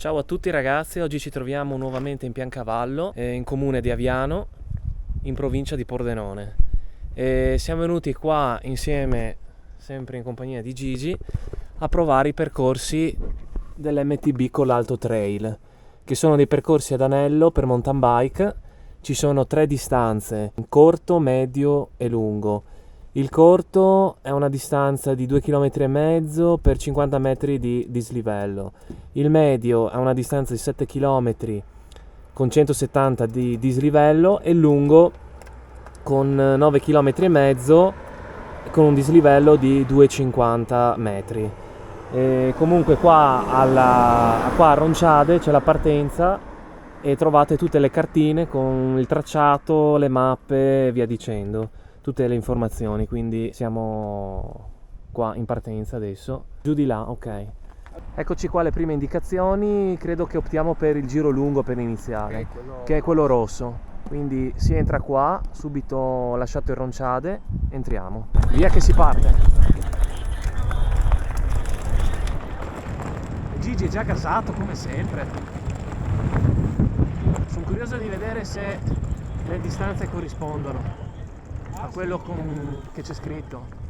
Ciao a tutti ragazzi, oggi ci troviamo nuovamente in Piancavallo, in comune di Aviano, in provincia di Pordenone. Siamo venuti qua insieme, sempre in compagnia di Gigi, a provare i percorsi dell'MTB Collalto Trail, che sono dei percorsi ad anello per mountain bike. Ci sono 3 distanze, corto, medio e lungo. Il corto è una distanza di 2,5 km per 50 metri di dislivello. Il medio è una distanza di 7 km con 170 di dislivello e il lungo con 9,5 km con un dislivello di 2,50 metri. Comunque qua a Ronciade c'è la partenza e trovate tutte le cartine con il tracciato, le mappe e via dicendo, tutte le informazioni, quindi siamo qua in partenza adesso. Giù di là, ok. Eccoci qua le prime indicazioni, credo che optiamo per il giro lungo per iniziare, che è quello rosso. Quindi si entra qua, subito lasciato il Ronciade, entriamo. Via che si parte! Gigi è già gasato come sempre. Sono curioso di vedere se le distanze corrispondono a quello che c'è scritto.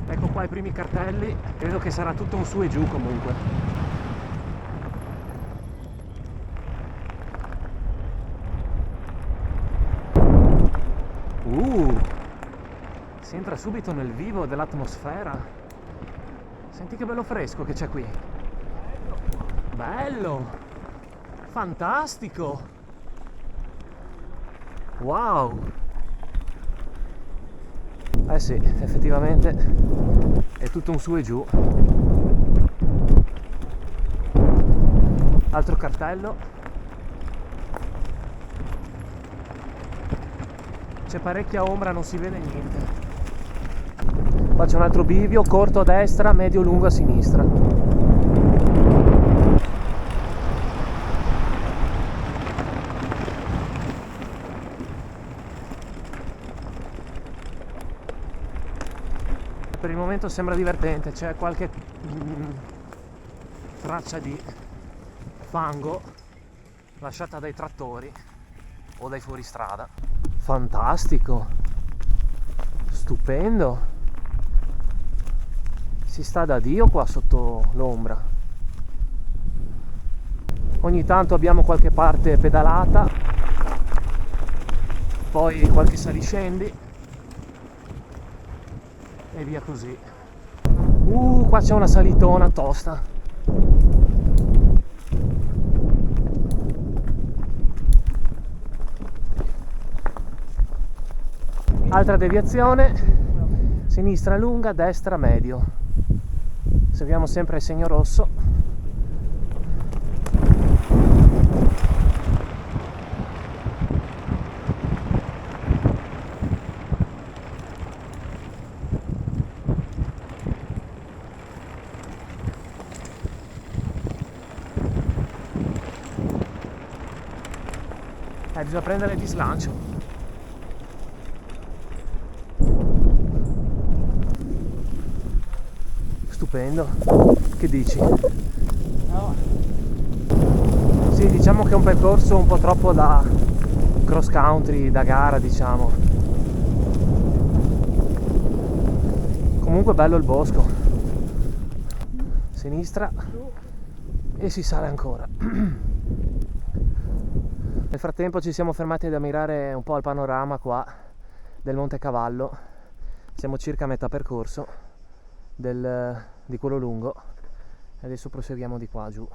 Ecco qua i primi cartelli, credo che sarà tutto un su e giù comunque. Si entra subito nel vivo dell'atmosfera. Senti che bello fresco che c'è qui. Bello! Fantastico! Wow! Eh sì, effettivamente è tutto un su e giù. Altro cartello. C'è parecchia ombra, non si vede niente. Qua c'è un altro bivio, corto a destra, medio lungo a sinistra. Per il momento sembra divertente, c'è qualche traccia di fango lasciata dai trattori o dai fuoristrada. Fantastico! Stupendo! Si sta da Dio qua sotto l'ombra. Ogni tanto abbiamo qualche parte pedalata, poi qualche saliscendi e via così. Qua c'è una salitona tosta. Altra deviazione, sinistra lunga, destra medio. Seguiamo sempre il segno rosso. Bisogna prendere di slancio. Stupendo. Che dici? No. Sì, diciamo che è un percorso un po' troppo da cross country, da gara, diciamo. Comunque bello il bosco. Sinistra e si sale ancora. Nel frattempo ci siamo fermati ad ammirare un po' il panorama qua del Monte Cavallo. Siamo circa a metà percorso di quello lungo e adesso proseguiamo di qua giù.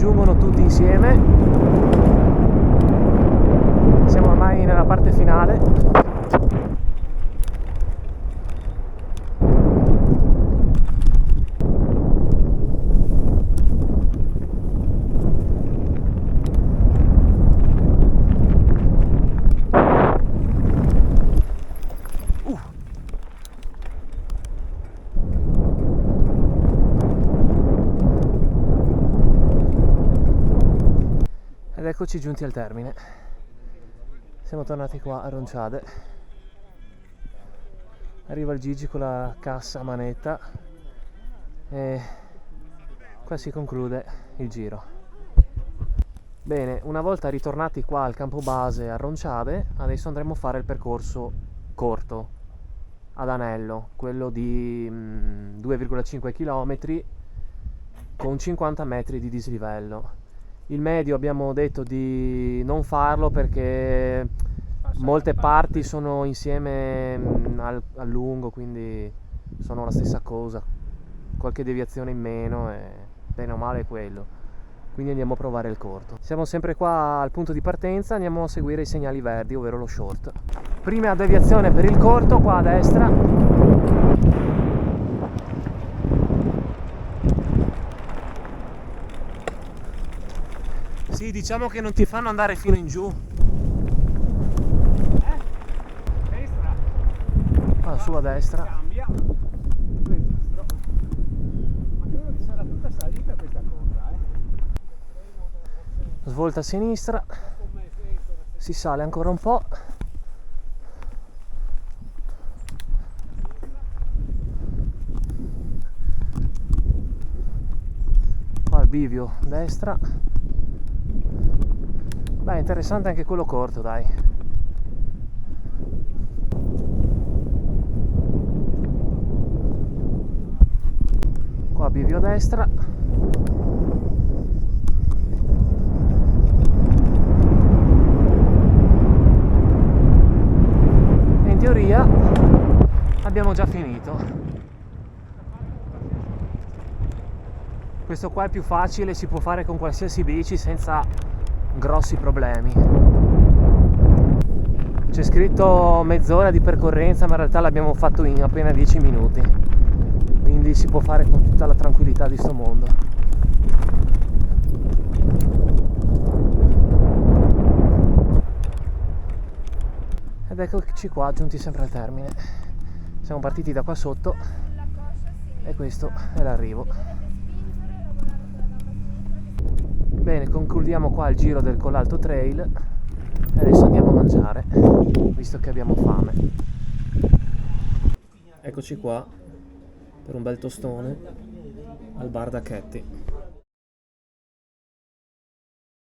raggiungono tutti insieme. Siamo ormai nella parte finale. Ed eccoci giunti al termine. Siamo tornati qua a Ronciade. Arriva il Gigi con la cassa a manetta e qua si conclude il giro. Bene, una volta ritornati qua al campo base a Ronciade, adesso andremo a fare il percorso corto ad anello, quello di 2,5 km con 50 metri di dislivello. Il medio abbiamo detto di non farlo perché molte parti sono insieme a lungo, quindi sono la stessa cosa, qualche deviazione in meno e bene o male è quello, quindi andiamo a provare il corto. Siamo sempre qua al punto di partenza, andiamo a seguire i segnali verdi, ovvero lo short. Prima deviazione per il corto qua a destra. Sì, diciamo che non ti fanno andare fino in giù. Destra. Ah, su a destra. Cambia. Registro. Ma credo che sarà tutta salita questa cosa, Svolta a sinistra. Si sale ancora un po'. Qua il bivio destra. Beh, interessante anche quello corto, dai. Qua bivio a destra. E in teoria abbiamo già finito. Questo qua è più facile, si può fare con qualsiasi bici senza grossi problemi. C'è scritto mezz'ora di percorrenza, ma in realtà l'abbiamo fatto in appena 10 minuti, quindi si può fare con tutta la tranquillità di sto mondo. Ed eccoci qua, giunti sempre al termine. Siamo partiti da qua sotto e questo è l'arrivo. Bene, concludiamo qua il giro del Collalto Trail e adesso andiamo a mangiare, visto che abbiamo fame. Eccoci qua per un bel tostone al bar da Chetti.